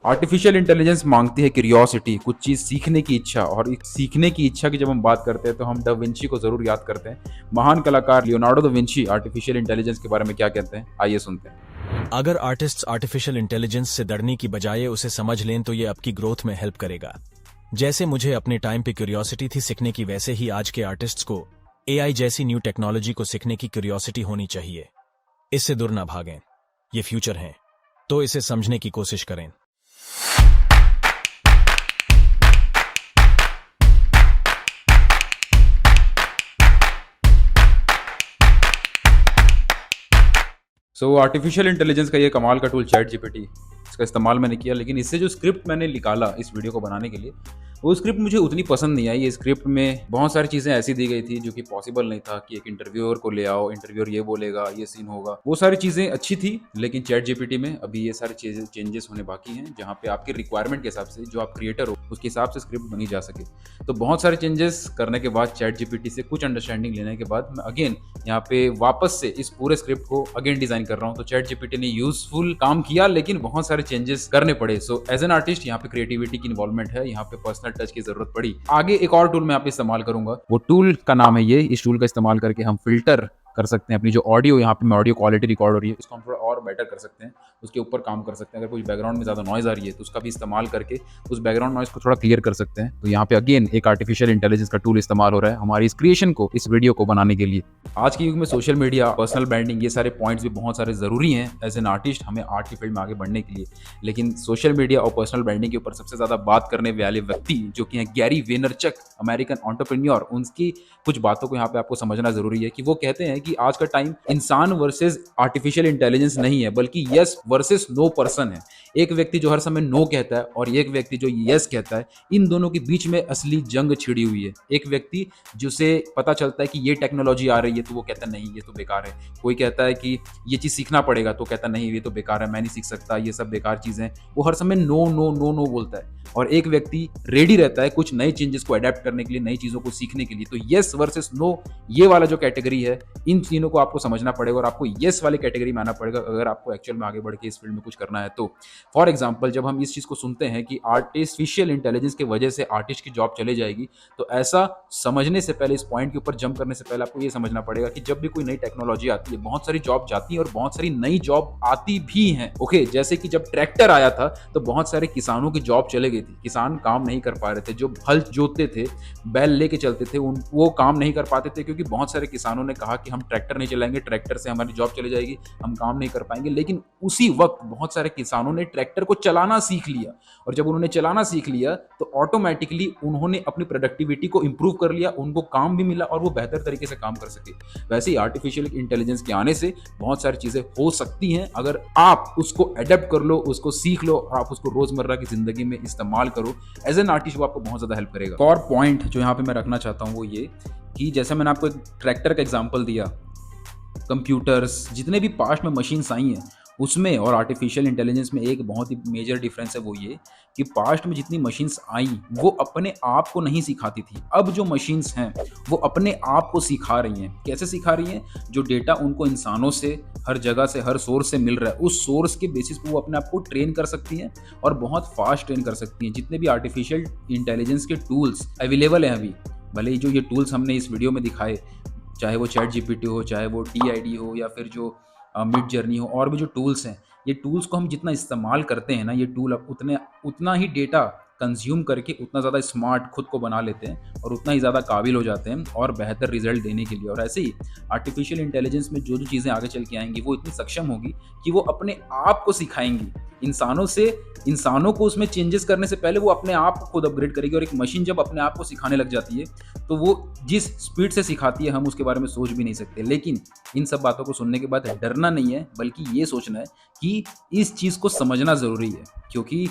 Artificial intelligence मांगती है curiosity, कुछ चीज़ सीखने की इच्छा, और इस सीखने की इच्छा की जब हम बात करते हैं तो हम दा विंची को ज़रूर याद करते हैं। महान कलाकार Leonardo da Vinci artificial intelligence के बारे में क्या कहते हैं, आइए सुनते हैं। अगर आर्टिस्ट्स आर्टिफिशियल इंटेलिजेंस से डरने की बजाय उसे समझ लें तो ये आपकी ग्रोथ में हेल्प करेगा। जैसे मुझे अपने टाइम पे क्यूरियोसिटी थी सीखने की, वैसे ही आज के आर्टिस्ट्स को एआई जैसी न्यू टेक्नोलॉजी को सीखने की क्यूरियोसिटी होनी चाहिए। इससे दूर ना भागें, ये फ्यूचर है, तो इसे समझने की कोशिश करें। सो आर्टिफिशियल इंटेलिजेंस का ये कमाल का टूल चैट जीपीटी, इसका इस्तेमाल मैंने किया, लेकिन इससे जो स्क्रिप्ट मैंने निकाला इस वीडियो को बनाने के लिए, वो स्क्रिप्ट मुझे उतनी पसंद नहीं आई। ये स्क्रिप्ट में बहुत सारी चीज़ें ऐसी दी गई थी जो कि पॉसिबल नहीं था कि एक इंटरव्यूअर को ले आओ, इंटरव्यूअर ये बोलेगा, ये सीन होगा। वो सारी चीज़ें अच्छी थी, लेकिन चैट जीपीटी में अभी ये सारी चीज़ें चेंजेस होने बाकी हैं, जहाँ पे आपके रिक्वायरमेंट के हिसाब से, जो आप क्रिएटर हो उसके हिसाब से स्क्रिप्ट बनी जा सके। तो बहुत सारे चेंजेस करने के बाद, चैट जीपीटी से कुछ अंडरस्टैंडिंग लेने के बाद, मैं अगेन यहाँ पे वापस से इस पूरे स्क्रिप्ट को अगेन डिजाइन कर रहा हूँ। तो चैट जीपीटी ने यूजफुल काम किया, लेकिन बहुत सारे चेंजेस करने पड़े। सो एज एन आर्टिस्ट यहाँ पे क्रिएटिविटी की इन्वॉल्वमेंट है, यहाँ पे पर्सनल टच की जरूरत पड़ी। आगे एक और टूल मैं यहाँ पे इस्तेमाल करूंगा, वो टूल का नाम है ये। इस टूल का इस्तेमाल करके हम फिल्टर कर सकते हैं अपनी जो ऑडियो, यहाँ पे ऑडियो क्वालिटी रिकॉर्ड हो रही है, इसको हम थोड़ा और बेटर कर सकते हैं, उसके ऊपर काम कर सकते हैं। अगर कोई बैकग्राउंड में ज़्यादा नॉइज आ रही है तो उसका भी इस्तेमाल करके उस बैकग्राउंड नॉइज को थोड़ा क्लियर कर सकते हैं। तो यहाँ पे अगेन एक आर्टिफिशियल इंटेलिजेंस का टूल इस्तेमाल हो रहा है हमारी इस क्रिएशन को, इस वीडियो को बनाने के लिए। आज के युग में सोशल मीडिया, पर्सनल ब्रांडिंग, ये सारे पॉइंट्स भी बहुत सारे ज़रूरी हैं एज एन आर्टिस्ट, हमें आर्ट की फील्ड में आगे बढ़ने के लिए। लेकिन सोशल मीडिया और पर्सनल ब्रांडिंग के ऊपर सबसे ज़्यादा बात करने वाले व्यक्ति जो कि हैं गैरी वेनरचक, अमेरिकन एंटरप्रेन्योर, उनकी कुछ बातों को यहाँ पे आपको समझना ज़रूरी है कि वो कहते हैं कि आज का टाइम इंसान वर्सेस आर्टिफिशियल इंटेलिजेंस नहीं है, बल्कि यस वर्सेस नो पर्सन है। एक व्यक्ति जो हर समय नो कहता है और एक व्यक्ति जो यस कहता है, इन दोनों के बीच में असली जंग छिड़ी हुई है। एक व्यक्ति जिसे पता चलता है कि ये टेक्नोलॉजी आ रही है तो वो कहता है नहीं ये तो बेकार है। कोई कहता है कि ये चीज़ सीखना पड़ेगा तो कहता है नहीं ये तो बेकार है, मैं नहीं सीख सकता, ये सब बेकार चीज़ें। वो हर समय नो नो नो नो बोलता है। और एक व्यक्ति रेडी रहता है कुछ नई चेंजेस को अडेप्ट करने के लिए, नई चीज़ों को सीखने के लिए। तो यस वर्सेस नो, ये वाला जो कैटेगरी है, इन तीनों को आपको समझना पड़ेगा और आपको यस वाली कैटेगरी में आना पड़ेगा अगर आपको एक्चुअल में आगे बढ़ के इस फील्ड में कुछ करना है तो। फॉर एग्जाम्पल, जब हम इस चीज़ को सुनते हैं कि आर्टिफिशियल इंटेलिजेंस की वजह से आर्टिस्ट की जॉब चले जाएगी, तो ऐसा समझने से पहले, इस पॉइंट के ऊपर जंप करने से पहले आपको ये समझना पड़ेगा कि जब भी कोई नई टेक्नोलॉजी आती है, बहुत सारी जॉब जाती है और बहुत सारी नई जॉब आती भी हैं। ओके, जैसे कि जब ट्रैक्टर आया था तो बहुत सारे किसानों की जॉब चले गई थी, किसान काम नहीं कर पा रहे थे। जो हल जोतते थे, बैल लेके चलते थे, वो काम नहीं कर पाते थे क्योंकि बहुत सारे किसानों ने कहा कि हम ट्रैक्टर नहीं चलाएंगे, ट्रैक्टर से हमारी जॉब चली जाएगी, हम काम नहीं कर पाएंगे। लेकिन उसी वक्त बहुत सारे किसानों ने ट्रैक्टर को चलाना सीख लिया, और जब उन्होंने चलाना सीख लिया तो ऑटोमेटिकली उन्होंने अपनी प्रोडक्टिविटी को इंप्रूव कर लिया, उनको काम भी मिला और वो बेहतर तरीके से काम कर सके। वैसे ही आर्टिफिशियल इंटेलिजेंस के आने से बहुत सारी चीजें हो सकती हैं अगर आप उसको अडेप्ट कर लो, उसको सीख लो और आप उसको रोजमर्रा की जिंदगी में इस्तेमाल करो। एज एन आर्टिस्ट वो आपको बहुत ज्यादा हेल्प करेगा। और पॉइंट जो यहाँ पे मैं रखना चाहता हूँ वो ये कि जैसे मैंने आपको एक ट्रैक्टर का एग्जांपल दिया, कंप्यूटर्स, जितने भी पास्ट में मशीन्स आई हैं उसमें और आर्टिफिशियल इंटेलिजेंस में एक बहुत ही मेजर डिफरेंस है, वो ये कि पास्ट में जितनी मशीन्स आई वो अपने आप को नहीं सिखाती थी। अब जो मशीन्स हैं वो अपने आप को सिखा रही हैं। कैसे सिखा रही हैं? जो डेटा उनको इंसानों से, हर जगह से, हर सोर्स से मिल रहा है, उस सोर्स के बेसिस पे वो अपने आप को ट्रेन कर सकती हैं और बहुत फास्ट ट्रेन कर सकती हैं। जितने भी आर्टिफिशियल इंटेलिजेंस के टूल्स अवेलेबल हैं अभी, भले ही जो ये टूल्स हमने इस वीडियो में दिखाए, चाहे वो चैट जीपीटी हो, चाहे वो टीआईडी हो, या फिर जो मिड जर्नी हो, और भी जो टूल्स हैं, ये टूल्स को हम जितना इस्तेमाल करते हैं ना, ये टूल अब उतना ही डेटा कंज्यूम करके उतना ज़्यादा स्मार्ट खुद को बना लेते हैं और उतना ही ज़्यादा काबिल हो जाते हैं और बेहतर रिजल्ट देने के लिए। और ऐसे ही आर्टिफिशियल इंटेलिजेंस में जो जो चीज़ें आगे चल के आएंगी वो इतनी सक्षम होगी कि वो अपने आप को सिखाएंगी। इंसानों को उसमें चेंजेस करने से पहले वो अपने आप को खुद अपग्रेड करेगी। और एक मशीन जब अपने आप को सिखाने लग जाती है तो वो जिस स्पीड से सिखाती है हम उसके बारे में सोच भी नहीं सकते। लेकिन इन सब बातों को सुनने के बाद डरना नहीं है, बल्कि ये सोचना है कि इस चीज़ को समझना ज़रूरी है। क्योंकि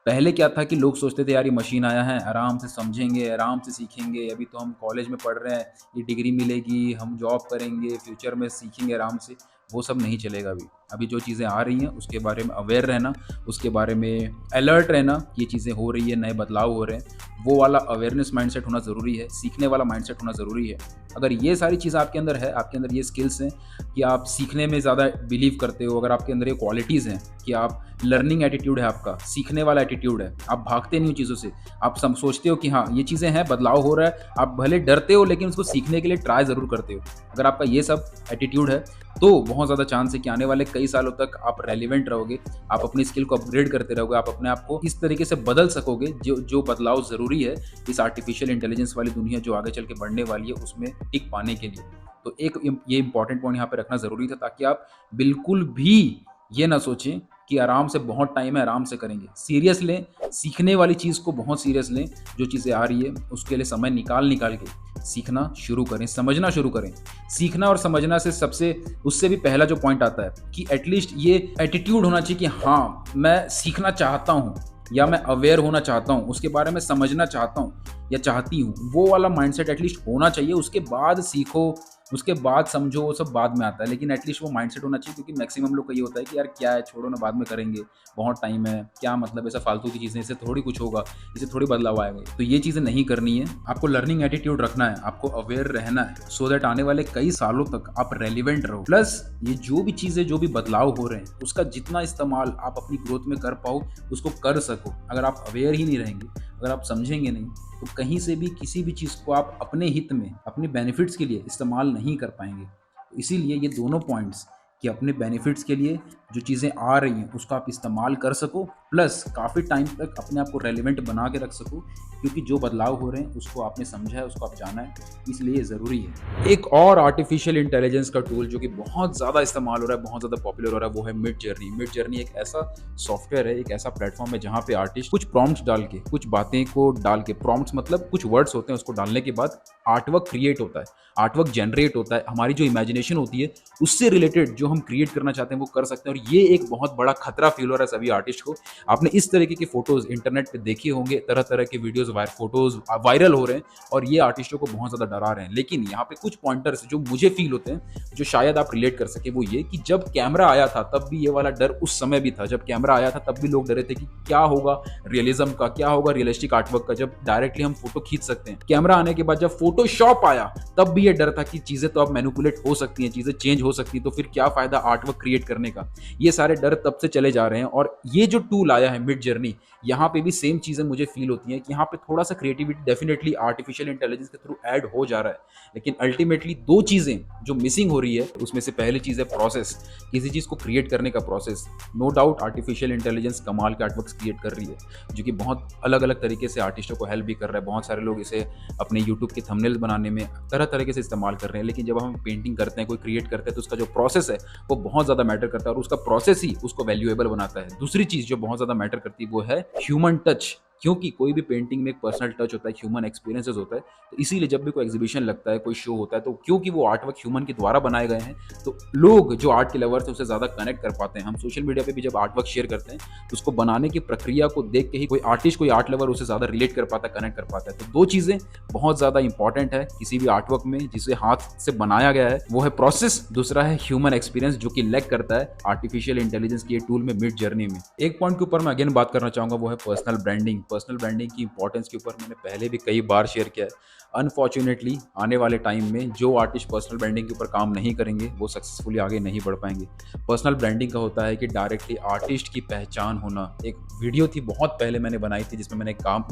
पहले क्या था कि लोग सोचते थे यार ये मशीन आया है, आराम से समझेंगे, आराम से सीखेंगे, अभी तो हम कॉलेज में पढ़ रहे हैं, ये डिग्री मिलेगी, हम जॉब करेंगे, फ्यूचर में सीखेंगे आराम से। वो सब नहीं चलेगा अभी जो चीज़ें आ रही हैं उसके बारे में अवेयर रहना, उसके बारे में अलर्ट रहना, ये चीज़ें हो रही है, नए बदलाव हो रहे हैं, वो वाला अवेयरनेस माइंडसेट होना ज़रूरी है, सीखने वाला माइंडसेट होना ज़रूरी है। अगर ये सारी चीज़ आपके अंदर है, आपके अंदर ये स्किल्स हैं कि आप सीखने में ज़्यादा बिलीव करते हो, अगर आपके अंदर ये क्वालिटीज़ हैं कि आप लर्निंग एटीट्यूड है आपका, सीखने वाला एटीट्यूड है, आप भागते नहीं हो चीज़ों से, आप सम सोचते हो कि हाँ, ये चीज़ें हैं, बदलाव हो रहा है, आप भले डरते हो लेकिन उसको सीखने के लिए ट्राई ज़रूर करते हो। अगर आपका ये सब एटीट्यूड है, तो बहुत ज़्यादा चांस है कि आने वाले कई सालों तक आप रेलिवेंट रहोगे, आप अपनी स्किल को अपग्रेड करते रहोगे, आप अपने आप को इस तरीके से बदल सकोगे जो बदलाव ज़रूरी है इस आर्टिफिशियल इंटेलिजेंस वाली दुनिया जो आगे चल के बढ़ने वाली है उसमें टिक पाने के लिए। तो एक ये इंपॉर्टेंट पॉइंट यहाँ पे रखना ज़रूरी था ताकि आप बिल्कुल भी ये ना सोचें कि आराम से बहुत टाइम है, आराम से करेंगे। सीरियस लें, सीखने वाली चीज़ को बहुत सीरियस लें, जो चीज़ें आ रही है उसके लिए समय निकाल के सीखना शुरू करें, समझना शुरू करें। सीखना और समझना से उससे भी पहला जो पॉइंट आता है कि एटलीस्ट ये एटीट्यूड होना चाहिए कि हाँ, मैं सीखना चाहता हूँ या मैं अवेयर होना चाहता हूँ, उसके बारे में समझना चाहता हूँ या चाहती हूँ, वो वाला माइंडसेट एटलीस्ट होना चाहिए। उसके बाद सीखो, उसके बाद समझो, वो सब बाद में आता है, लेकिन एटलीस्ट वो माइंडसेट होना चाहिए। क्योंकि मैक्सिमम लोग का ये होता है कि यार क्या है, छोड़ो ना, बाद में करेंगे, बहुत टाइम है, क्या मतलब ऐसा फालतू की चीज़ें, इससे थोड़ी कुछ होगा, इससे थोड़ी बदलाव आएगा। तो ये चीज़ें नहीं करनी है, आपको लर्निंग एटीट्यूड रखना है, आपको अवेयर रहना है, सो दैट आने वाले कई सालों तक आप रेलिवेंट रहो। प्लस ये जो भी चीज़ें, जो भी बदलाव हो रहे हैं, उसका जितना इस्तेमाल आप अपनी ग्रोथ में कर पाओ, उसको कर सको। अगर आप अवेयर ही नहीं रहेंगे, अगर आप समझेंगे नहीं, तो कहीं से भी किसी भी चीज़ को आप अपने हित में, अपने बेनिफिट्स के लिए इस्तेमाल नहीं कर पाएंगे। तो इसीलिए ये दोनों पॉइंट्स कि अपने बेनिफिट्स के लिए जो चीज़ें आ रही हैं उसका आप इस्तेमाल कर सको, प्लस काफ़ी टाइम तक अपने आप को रेलिवेंट बना के रख सको, क्योंकि जो बदलाव हो रहे हैं उसको आपने समझा है, उसको आप जाना है, इसलिए ज़रूरी है। एक और आर्टिफिशियल इंटेलिजेंस का टूल जो कि बहुत ज़्यादा इस्तेमाल हो रहा है, बहुत ज़्यादा पॉपुलर हो रहा है, वो है मिड जर्नी। मिड जर्नी एक ऐसा सॉफ्टवेयर है, एक ऐसा प्लेटफॉर्म है जहाँ पे आर्टिस्ट कुछ प्रॉम्प्ट्स डाल के, कुछ बातें को डाल के, प्रॉम्प्ट्स मतलब कुछ वर्ड्स होते हैं, उसको डालने के बाद आर्टवर्क क्रिएट होता है, आर्टवर्क जनरेट होता है। हमारी जो इमेजिनेशन होती है उससे रिलेटेड जो हम क्रिएट करना चाहते हैं वो कर सकते हैं। और ये एक बहुत बड़ा खतरा फील हो रहा है सभी आर्टिस्ट को। आपने इस तरीके की फोटोज इंटरनेट पे देखे होंगे, तरह तरह के वीडियोस फोटोज वायरल हो रहे हैं और ये आर्टिस्टों को बहुत ज़्यादा डरा रहे हैं। लेकिन यहाँ पे कुछ पॉइंटर्स जो मुझे फील होते हैं, जो शायद आप रिलेट कर सके, वो ये कि जब कैमरा आया था तब भी ये वाला डर उस समय भी था। जब कैमरा आया था तब भी लोग डरे थे कि क्या होगा रियलिज्म का, क्या होगा रियलिस्टिक आर्टवर्क का, जब डायरेक्टली हम फोटो खींच सकते हैं। कैमरा आने के बाद जब फोटोशॉप आया तब भी ये डर था कि चीज़ें तो अब मैनिपुलेट हो सकती हैं, चीज़ें चेंज हो सकती हैं, तो फिर क्या फ़ायदा आर्टवर्क क्रिएट करने का। ये सारे डर तब से चले जा रहे हैं। और ये जो टूल आया है मिड जर्नी, यहाँ पे भी सेम चीज़ें मुझे फील होती हैं कि यहाँ पे थोड़ा सा क्रिएटिविटी डेफिनेटली आर्टिफिशियल इंटेलिजेंस के थ्रू ऐड हो जा रहा है। लेकिन अल्टीमेटली दो चीज़ें जो मिसिंग हो रही है, उसमें से पहली चीज़ है प्रोसेस, किसी चीज़ को क्रिएट करने का process. No doubt artificial intelligence कमाल के आर्टवर्क्स क्रिएट कर रही है, जो कि बहुत अलग अलग तरीके से आर्टिस्टों को हेल्प भी कर रहा है। बहुत सारे लोग इसे अपने यूट्यूब के थंबनेल्स बनाने में तरह तरीके से इस्तेमाल कर रहे हैं। लेकिन जब हम पेंटिंग करते हैं, कोई क्रिएट करते हैं, तो उसका जो प्रोसेस है वो बहुत ज़्यादा मैटर करता है और उसका प्रोसेस ही उसको वैल्यूएबल बनाता है। दूसरी चीज़ जो बहुत ज़्यादा मैटर करती है वो है ह्यूमन टच, क्योंकि कोई भी पेंटिंग में एक पर्सनल टच होता है, ह्यूमन एक्सपीरियंसेस होता है। तो इसीलिए जब भी कोई एग्जीबिशन लगता है, कोई शो होता है, तो क्योंकि वो आर्टवर्क ह्यूमन के द्वारा बनाए गए हैं, तो लोग जो आर्ट के लवर्स हैं उससे ज़्यादा कनेक्ट कर पाते हैं। हम सोशल मीडिया पे भी जब आर्टवर्क शेयर करते हैं तो उसको बनाने की प्रक्रिया को देख के ही कोई आर्टिस्ट, कोई आर्ट लवर उससे ज़्यादा रिलेट कर पाता है, कनेक्ट कर पाता है। तो दो चीज़ें बहुत ज़्यादा इंपॉर्टेंट है किसी भी आर्टवर्क में जिसे हाथ से बनाया गया है, वो है प्रोसेस, दूसरा है ह्यूमन एक्सपीरियंस, जो कि लैक करता है आर्टिफिशियल इंटेलिजेंस की टूल में मिड जर्नी में। एक पॉइंट के ऊपर मैं अगेन बात करना चाहूँगा, वो है पर्सनल ब्रांडिंग। पर्सनल ब्रांडिंग की इंपॉर्टेंस के ऊपर मैंने पहले भी कई बार शेयर किया है। अनफॉर्चुनेटली आने वाले टाइम में जो आर्टिस्ट पर्सनल ब्रांडिंग के ऊपर काम नहीं करेंगे वो सक्सेसफुली आगे नहीं बढ़ पाएंगे। पर्सनल ब्रांडिंग का होता है कि डायरेक्टली आर्टिस्ट की पहचान होना। एक वीडियो थी बहुत पहले मैंने बनाई थी जिसमें मैंने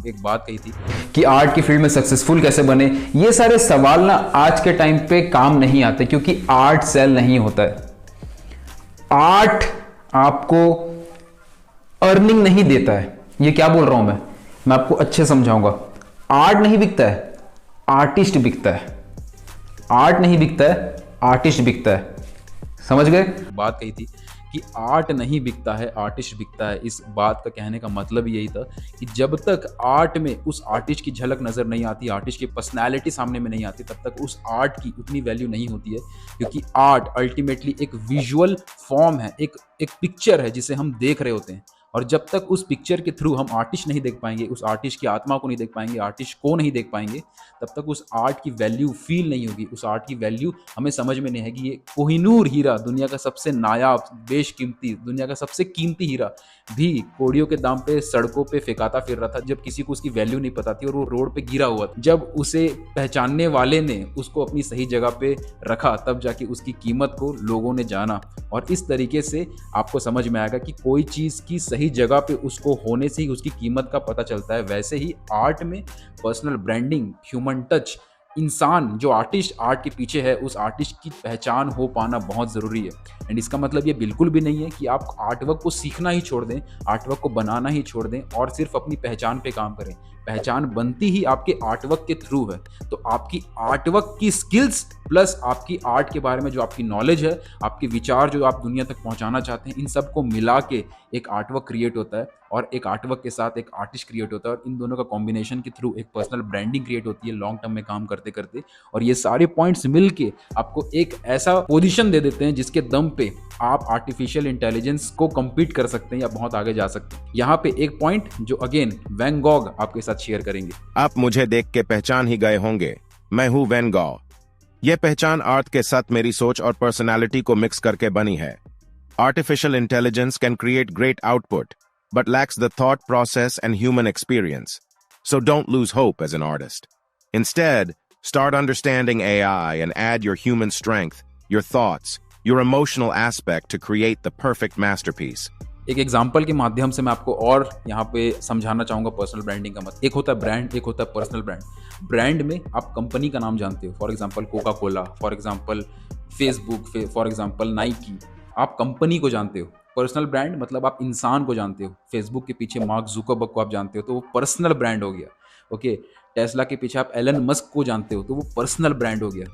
एक बात कही थी कि आर्ट की फील्ड में सक्सेसफुल कैसे बने। ये सारे सवाल ना आज के टाइम पे काम नहीं आते, क्योंकि आर्ट सेल नहीं होता है। आर्ट आपको अर्निंग नहीं देता है। ये क्या बोल रहा हूं मैं आपको अच्छे समझाऊंगा। आर्ट नहीं बिकता है, आर्टिस्ट बिकता है। आर्ट नहीं बिकता है, आर्टिस्ट बिकता है। समझ गए? बात कही थी कि आर्ट नहीं बिकता है, आर्टिस्ट बिकता है। इस बात का कहने का मतलब यही था कि जब तक आर्ट में उस आर्टिस्ट की झलक नज़र नहीं आती, आर्टिस्ट की पर्सनैलिटी सामने में नहीं आती, तब तक उस आर्ट की उतनी वैल्यू नहीं होती है। क्योंकि आर्ट अल्टीमेटली एक विजुअल फॉर्म है, एक पिक्चर है जिसे हम देख रहे होते हैं। और जब तक उस पिक्चर के थ्रू हम आर्टिस्ट नहीं देख पाएंगे, उस आर्टिस्ट की आत्मा को नहीं देख पाएंगे, आर्टिस्ट को नहीं देख पाएंगे, तब तक उस आर्ट की वैल्यू फील नहीं होगी। उस आर्ट की वैल्यू हमें समझ में नहीं आएगी। ये कोहिनूर हीरा, दुनिया का सबसे नायाब, बेशकीमती, दुनिया का सबसे कीमती हीरा भी कोड़ियों के दाम पे सड़कों पे फेंकाता फिर रहा था, जब किसी को उसकी वैल्यू नहीं पता थी और वो रोड पे गिरा हुआ था। जब उसे पहचानने वाले ने उसको अपनी सही जगह पे रखा, तब जाके उसकी कीमत को लोगों ने जाना। और इस तरीके से आपको समझ में आएगा कि कोई चीज़ की सही जगह पे उसको होने से ही उसकी कीमत का पता चलता है। वैसे ही आर्ट में पर्सनल ब्रांडिंग, ह्यूमन टच, इंसान जो आर्टिस्ट आर्ट के पीछे है, उस आर्टिस्ट की पहचान हो पाना बहुत ज़रूरी है। एंड इसका मतलब ये बिल्कुल भी नहीं है कि आप आर्टवर्क को सीखना ही छोड़ दें, आर्टवर्क को बनाना ही छोड़ दें और सिर्फ अपनी पहचान पे काम करें। पहचान बनती ही आपके आर्टवर्क के थ्रू है। तो आपकी आर्टवर्क की स्किल्स प्लस आपकी आर्ट के बारे में जो आपकी नॉलेज है, आपके विचार जो आप दुनिया तक पहुंचाना चाहते हैं, इन सबको मिला के एक आर्टवर्क क्रिएट होता है और एक आर्टवर्क के साथ एक आर्टिस्ट क्रिएट होता है और इन दोनों का कॉम्बिनेशन के थ्रू एक पर्सनल ब्रांडिंग क्रिएट होती है लॉन्ग टर्म में काम करते करते। और ये सारे पॉइंट्स मिल के आपको एक ऐसा पोजीशन दे देते हैं जिसके दम पे आप आर्टिफिशियल इंटेलिजेंस को कम्पीट कर सकते हैं या बहुत आगे जा सकते हैं। यहाँ पे एक पॉइंट जो अगेन वैन गॉग आपके साथ शेयर करेंगे। आप मुझे देख के पहचान ही गए होंगे, मैं हूं वैन गॉग। यह पहचान आर्ट के साथ मेरी सोच और पर्सनालिटी को मिक्स करके बनी है। Artificial intelligence can create great output but lacks the thought process and human experience. So don't lose hope as an artist. Instead, start understanding AI and add your human strength, your thoughts, your emotional aspect to create the perfect masterpiece. एक example के माध्यम से मैं आपको और यहाँ पे समझाना चाहूँगा पर्सनल ब्रांडिंग का मतलब। एक होता है ब्रांड, एक होता है पर्सनल ब्रांड। ब्रांड में आप कंपनी का नाम जानते हो, for example Coca Cola, for example Facebook, for example Nike, आप कंपनी को जानते हो। पर्सनल ब्रांड मतलब आप इंसान को जानते हो। फेसबुक के पीछे मार्क जुकरबर्ग को आप जानते हो, तो वो पर्सनल ब्रांड हो गया। ओके, टेस्ला के पीछे आप एलन मस्क को जानते हो, तो वो पर्सनल ब्रांड हो गया।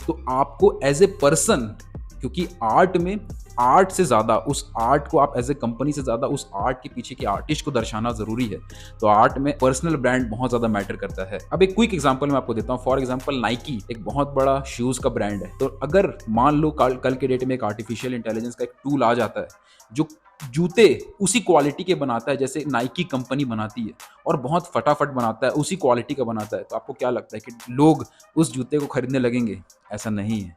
तो आपको एज ए पर्सन, क्योंकि आर्ट में आर्ट से ज़्यादा उस आर्ट को आप एज ए कंपनी से ज़्यादा उस आर्ट के पीछे के आर्टिस्ट को दर्शाना ज़रूरी है। तो आर्ट में पर्सनल ब्रांड बहुत ज़्यादा मैटर करता है। अब एक क्विक एग्जांपल मैं आपको देता हूँ। फॉर एग्जांपल नाइकी एक बहुत बड़ा शूज़ का ब्रांड है। तो अगर मान लो कल के डेट में एक आर्टिफिशियल इंटेलिजेंस का एक टूल आ जाता है जो जूते उसी क्वालिटी के बनाता है जैसे नाइकी कंपनी बनाती है और बहुत फटाफट बनाता है, उसी क्वालिटी का बनाता है, तो आपको क्या लगता है कि लोग उस जूते को खरीदने लगेंगे? ऐसा नहीं है।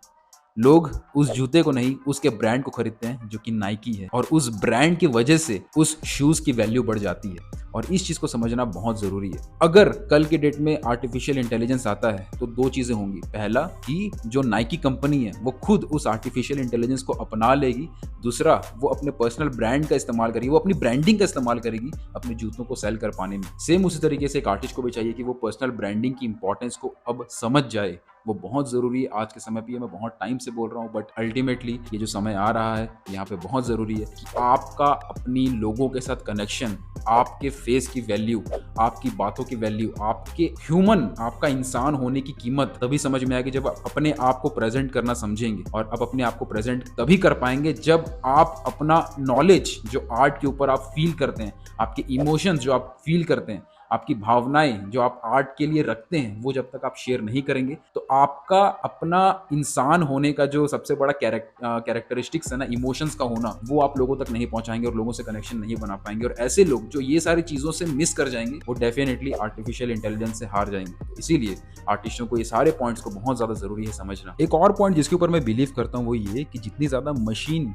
लोग उस जूते को नहीं, उसके ब्रांड को खरीदते हैं जो कि नाइकी है, और उस ब्रांड की वजह से उस शूज की वैल्यू बढ़ जाती है। और इस चीज को समझना बहुत जरूरी है। अगर कल के डेट में आर्टिफिशियल इंटेलिजेंस आता है तो दो चीजें होंगी। पहला कि जो नाइकी कंपनी है वो खुद उस आर्टिफिशियल इंटेलिजेंस को अपना लेगी। दूसरा, वो अपने पर्सनल ब्रांड का इस्तेमाल करेगी, वो अपनी ब्रांडिंग का इस्तेमाल करेगी अपने जूतों को सेल कर पाने में। सेम उसी तरीके से एक आर्टिस्ट को भी चाहिए कि वो पर्सनल ब्रांडिंग की इंपॉर्टेंस को अब समझ जाए। वो बहुत ज़रूरी है आज के समय पे। मैं बहुत टाइम से बोल रहा हूँ, बट अल्टीमेटली ये जो समय आ रहा है यहाँ पे बहुत ज़रूरी है कि आपका अपनी लोगों के साथ कनेक्शन, आपके फेस की वैल्यू, आपकी बातों की वैल्यू, आपके ह्यूमन, आपका इंसान होने की कीमत तभी समझ में आएगी जब आप अपने आप को प्रेजेंट करना समझेंगे। और आप अपने आप को प्रेजेंट तभी कर पाएंगे जब आप अपना नॉलेज जो आर्ट के ऊपर आप फील करते हैं, आपके इमोशंस जो आप फील करते हैं, आपकी भावनाएं जो आप आर्ट के लिए रखते हैं, वो जब तक आप शेयर नहीं करेंगे तो आपका अपना इंसान होने का जो सबसे बड़ा कैरेक्टरिस्टिक्स है ना, इमोशंस का होना, वो आप लोगों तक नहीं पहुंचाएंगे और लोगों से कनेक्शन नहीं बना पाएंगे। और ऐसे लोग जो ये सारी चीज़ों से मिस कर जाएंगे वो डेफिनेटली आर्टिफिशियल इंटेलिजेंस से हार जाएंगे। तो इसीलिए आर्टिस्टों को ये सारे पॉइंट्स को बहुत ज़्यादा ज़रूरी है समझना। एक और पॉइंट जिसके ऊपर मैं बिलीव करता हूँ वो ये कि जितनी ज़्यादा मशीन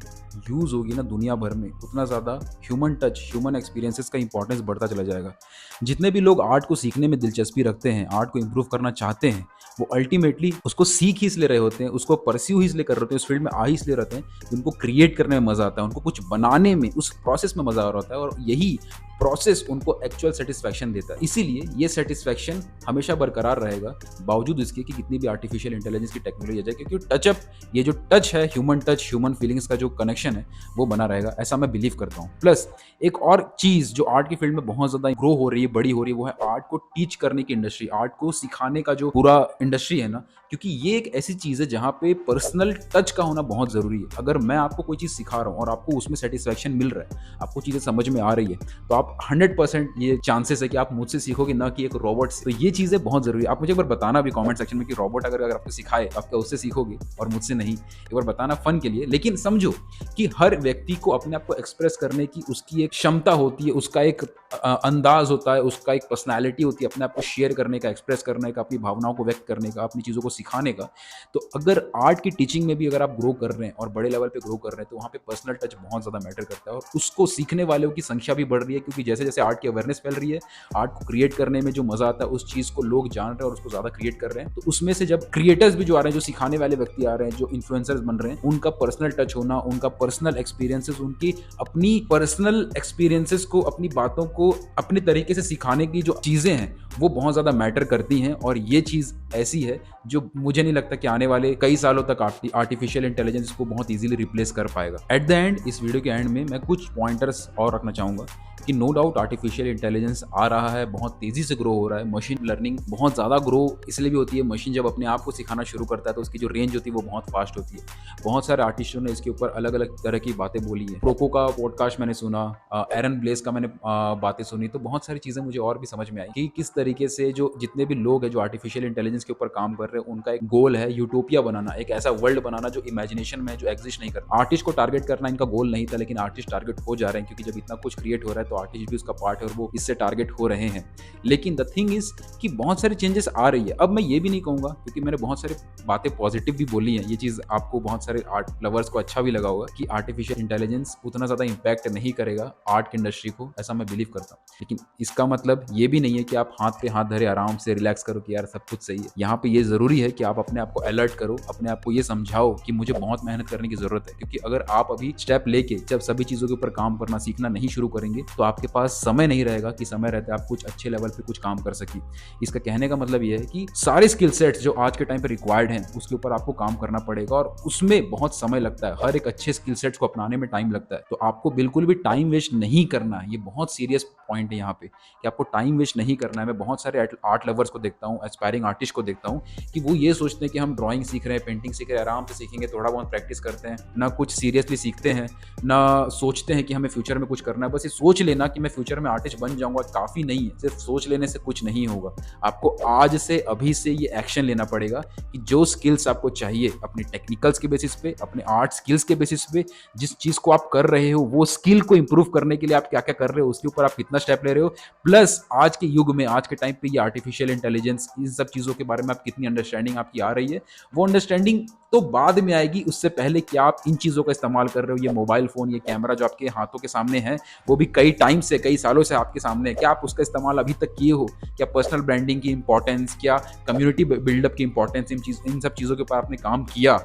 यूज़ होगी ना दुनिया भर में, उतना ज़्यादा ह्यूमन टच, ह्यूमन एक्सपीरियंसेस का इंपॉर्टेंस बढ़ता चला जाएगा। जितने भी लोग आर्ट को सीखने में दिलचस्पी रखते हैं, आर्ट को इम्प्रूव करना चाहते हैं, वो अल्टीमेटली उसको सीख ही इसलिए रहे होते हैं, उसको परस्यू ही इसलिए कर रहे होते हैं, उस फील्ड में आ ही इसलिए रहते हैं कि उनको क्रिएट करने में मजा आता है, उनको कुछ बनाने में, उस प्रोसेस में मजा आ रहा होता है और यही प्रोसेस उनको एक्चुअल सेटिस्फैक्शन देता है। इसीलिए ये सेटिस्फैक्शन हमेशा बरकरार रहेगा बावजूद इसके कि कितनी भी आर्टिफिशियल इंटेलिजेंस की टेक्नोलॉजी आ जाए, क्योंकि टचअप, ये जो टच है, ह्यूमन टच, ह्यूमन फीलिंग्स का जो कनेक्शन है वो बना रहेगा, ऐसा मैं बिलीव करता हूँ। प्लस एक और चीज़ जो आर्ट की फील्ड में बहुत ज़्यादा ग्रो हो रही है, बड़ी बड़ी हो रही है वो है आर्ट को टीच करने की इंडस्ट्री, आर्ट को सिखाने का जो पूरा इंडस्ट्री है ना, क्योंकि ये एक ऐसी चीज़ है जहाँ पे पर्सनल टच का होना बहुत ज़रूरी है। अगर मैं आपको कोई चीज़ सिखा रहा हूँ और आपको उसमें सेटिस्फैक्शन मिल रहा है, आपको चीज़ें समझ में आ रही है, तो आप 100% ये चांसेस है कि आप मुझसे सीखोगे, ना कि एक रोबोट से। तो ये चीज़ें बहुत ज़रूरी है। आप मुझे एक बार बताना भी कमेंट सेक्शन में कि रोबोट अगर आपको सिखाए, आप क्या उससे सीखोगे और मुझसे नहीं? एक बार बताना फन के लिए। लेकिन समझो कि हर व्यक्ति को अपने आप को एक्सप्रेस करने की उसकी एक क्षमता होती है, उसका एक अंदाज होता है, उसका एक पर्सनैलिटी होती है अपने आप को शेयर करने का, एक्सप्रेस करने का, अपनी भावनाओं को व्यक्त करने का, अपनी चीज़ों को सिखाने का। तो अगर आर्ट की टीचिंग में भी अगर आप ग्रो कर रहे हैं और बड़े लेवल पे ग्रो कर रहे हैं, तो वहाँ पे पर्सनल टच बहुत ज़्यादा मैटर करता है और उसको सीखने वालों की संख्या भी बढ़ रही है, क्योंकि जैसे जैसे आर्ट की अवेयरनेस फैल रही है, आर्ट को क्रिएट करने में जो मजा आता है उस चीज़ को लोग जान रहे हैं और उसको ज़्यादा क्रिएट कर रहे हैं। तो उसमें से जब क्रिएटर्स भी जो आ रहे हैं, जो सिखाने वाले व्यक्ति आ रहे हैं, जो इन्फ्लुएंसर्स बन रहे हैं, उनका पर्सनल टच होना, उनका पर्सनल एक्सपीरियंसेस, उनकी अपनी पर्सनल एक्सपीरियंसेस को, अपनी बातों को अपने तरीके से सिखाने की जो चीज़ें हैं वो बहुत ज़्यादा मैटर करती हैं। और ये चीज़ ऐसी है जो मुझे नहीं लगता कि आने वाले कई सालों तक आर्टिफिशियल इंटेलिजेंस को बहुत इजीली रिप्लेस कर पाएगा। एट द एंड, इस वीडियो के एंड में मैं कुछ पॉइंटर्स और रखना चाहूँगा कि नो डाउट आर्टिफिशियल इंटेलिजेंस आ रहा है, बहुत तेज़ी से ग्रो हो रहा है। मशीन लर्निंग बहुत ज़्यादा ग्रो इसलिए भी होती है, मशीन जब अपने आप को सिखाना शुरू करता है तो उसकी जो रेंज होती है वो बहुत फास्ट होती है। बहुत सारे आर्टिस्टों ने इसके ऊपर अलग अलग तरह की बातें बोली है। प्रोको का पॉडकास्ट मैंने सुना, एरन ब्लेस का मैंने बातें सुनी, तो बहुत सारी चीज़ें मुझे और भी समझ में आई कि किस तरीके से जो जितने भी लोग हैं जो आर्टिफिशियल इंटेलिजेंस के ऊपर काम कर रहे हैं, उनका एक गोल है यूटोपिया बनाना, एक ऐसा वर्ल्ड बनाना जो इमेजिनेशन में जो एग्जिस्ट नहीं करता। आर्टिस्ट को टारगेट करना इनका गोल नहीं था, लेकिन आर्टिस्ट टारगेट हो जा रहे हैं, क्योंकि जब इतना कुछ क्रिएट हो रहा है तो आर्टिस्ट भी उसका पार्ट है और वो इससे टारगेट हो रहे हैं। लेकिन द थिंग इज कि बहुत सारी चेंजेस आ रही है। अब मैं ये भी नहीं कहूँगा, क्योंकि मैंने बहुत सारी बातें पॉजिटिव भी बोली हैं, ये चीज़ आपको बहुत सारे आर्ट लवर्स को अच्छा भी लगा होगा कि आर्टिफिशियल इंटेलिजेंस उतना ज़्यादा इंपैक्ट नहीं करेगा आर्ट की इंडस्ट्री को, ऐसा मैं बिलीव करता हूँ। लेकिन इसका मतलब ये भी नहीं है कि आप हाथ पे हाथ धरे आराम से रिलैक्स करो कि यार सब कुछ सही है। यहाँ पे ये ज़रूरी है कि आप अपने आप को अलर्ट करो, अपने आप को ये समझाओ कि मुझे बहुत मेहनत करने की ज़रूरत है। क्योंकि अगर आप अभी स्टेप लेके जब सभी चीज़ों के ऊपर काम करना सीखना नहीं शुरू करेंगे, तो आपके पास समय नहीं रहेगा कि समय रहते आप कुछ अच्छे लेवल पे कुछ काम कर सकें। इसका कहने का मतलब ये है कि सारे स्किल सेट्स जो आज के टाइम पे रिक्वायर्ड हैं, उसके ऊपर आपको काम करना पड़ेगा और उसमें बहुत समय लगता है। हर एक अच्छे स्किल सेट्स को अपनाने में टाइम लगता है, तो आपको बिल्कुल भी टाइम वेस्ट नहीं करना है। ये बहुत सीरियस पॉइंट है यहाँ पे कि आपको टाइम वेस्ट नहीं करना है। मैं बहुत सारे आर्ट लवर्स को देखता हूँ, एस्पायरिंग आर्टिस्ट को देखता हूँ कि वो ये सोचते हैं कि हम ड्राइंग सीख रहे हैं, पेंटिंग सीख रहे हैं, आराम से सीखेंगे, थोड़ा बहुत प्रैक्टिस करते हैं, ना कुछ सीरियसली सीखते हैं, ना सोचते हैं कि हमें फ्यूचर में कुछ करना है। बस ये सोच लेना कि मैं फ्यूचर में आर्टिस्ट बन जाऊंगा काफ़ी नहीं है। सिर्फ सोच लेने से कुछ नहीं होगा, आपको आज से अभी से ये एक्शन लेना पड़ेगा कि जो स्किल्स आपको चाहिए अपनी टेक्निकल्स के बेसिस पे, अपने आर्ट स्किल्स के बेसिस पे, जिस चीज़ को आप कर रहे हो वो स्किल को इंप्रूव करने के लिए आप क्या क्या कर रहे हो, उसके ऊपर आप कितना स्टेप ले रहे हो। प्लस आज के युग में, आज के टाइम पे ये आर्टिफिशियल इंटेलिजेंस, इन सब चीज़ों के बारे में आप कितनी अंडरस्टैंडिंग आपकी आ रही है, वो अंडरस्टैंडिंग तो बाद में आएगी। उससे पहले क्या आप इन चीज़ों का इस्तेमाल कर रहे हो, ये मोबाइल फ़ोन, ये कैमरा जो आपके हाथों के सामने है, वो भी कई टाइम से, कई सालों से आपके सामने है, क्या आप उसका इस्तेमाल अभी तक किए हो? क्या पर्सनल ब्रांडिंग की इंपॉर्टेंस, क्या कम्युनिटी बिल्डअप की इंपॉर्टेंस, इन सब चीज़ों के ऊपर आपने काम किया?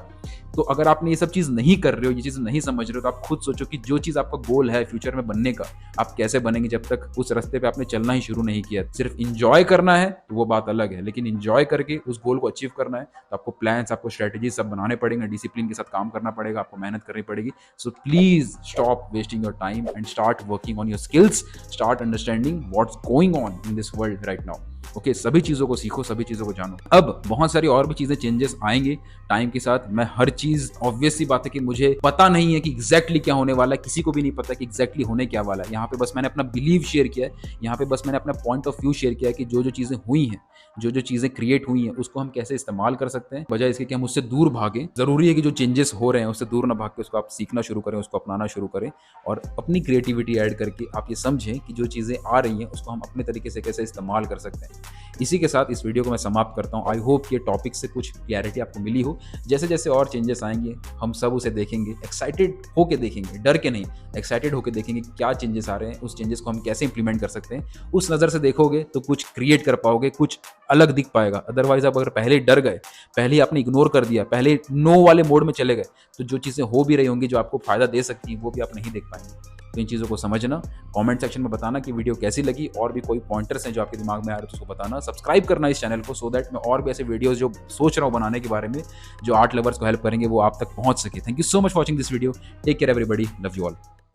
तो अगर आपने ये सब चीज़ नहीं कर रहे हो, ये चीज़ नहीं समझ रहे हो, तो आप खुद सोचो कि जो चीज़ आपका गोल है फ्यूचर में बनने का, आप कैसे बनेंगे जब तक उस रास्ते पे आपने चलना ही शुरू नहीं किया। सिर्फ इंजॉय करना है तो वो बात अलग है, लेकिन इंजॉय करके उस गोल को अचीव करना है तो आपको प्लान्स, आपको स्ट्रेटजी सब बनाने पड़ेंगे, डिसिप्लिन के साथ काम करना पड़ेगा, आपको मेहनत करनी पड़ेगी। So please stop wasting your time and start working on your skills, start understanding what's going on in this world right now. Okay, सभी चीज़ों को सीखो, सभी चीज़ों को जानो। अब बहुत सारी और भी चीज़ें चेंजेस आएंगे टाइम के साथ। मैं हर चीज़, ऑब्वियस सी बात है कि मुझे पता नहीं है कि एग्जैक्टली क्या होने वाला है, किसी को भी नहीं पता कि एग्जैक्टली होने क्या वाला है। यहाँ पे बस मैंने अपना बिलीव शेयर किया है, यहाँ पे बस मैंने अपना पॉइंट ऑफ व्यू शेयर किया है कि जो जो चीज़ें हुई हैं, जो जो चीज़ें क्रिएट हुई हैं, उसको हम कैसे इस्तेमाल कर सकते हैं, बजाय इसके कि हम उससे दूर भागें। ज़रूरी है कि जो चेंजेस हो रहे हैं उससे दूर ना भाग के उसको आप सीखना शुरू करें, उसको अपनाना शुरू करें और अपनी क्रिएटिविटी ऐड करके आप ये समझें कि जो चीज़ें आ रही हैं उसको हम अपने तरीके से कैसे इस्तेमाल कर सकते हैं। इसी के साथ इस वीडियो को मैं समाप्त करता हूँ। आई होप कि टॉपिक से कुछ क्लैरिटी आपको मिली हो। जैसे जैसे और चेंजेस आएंगे हम सब उसे देखेंगे, एक्साइटेड होके देखेंगे, डर के नहीं, एक्साइटेड होके देखेंगे क्या चेंजेस आ रहे हैं, उस चेंजेस को हम कैसे इंप्लीमेंट कर सकते हैं। उस नज़र से देखोगे तो कुछ क्रिएट कर पाओगे, कुछ अलग दिख पाएगा। अदरवाइज आप अगर पहले डर गए, पहले आपने इग्नोर कर दिया, पहले नो वाले मोड में चले गए, तो जो चीज़ें हो भी रही होंगी जो आपको फायदा दे सकती हैं वो भी आप नहीं देख पाएंगे। तो इन चीज़ों को समझना, कमेंट सेक्शन में बताना कि वीडियो कैसी लगी, और भी कोई पॉइंटर्स हैं जो आपके दिमाग में आ रहे हैं तो उसको बताना। सब्सक्राइब करना इस चैनल को, सो दैट मैं और भी ऐसे वीडियोस जो सोच रहा हूँ बनाने के बारे में, जो आर्ट लवर्स को हेल्प करेंगे, वो आप तक पहुँच सके। Thank you so much for watching this video. Take care everybody, love you all.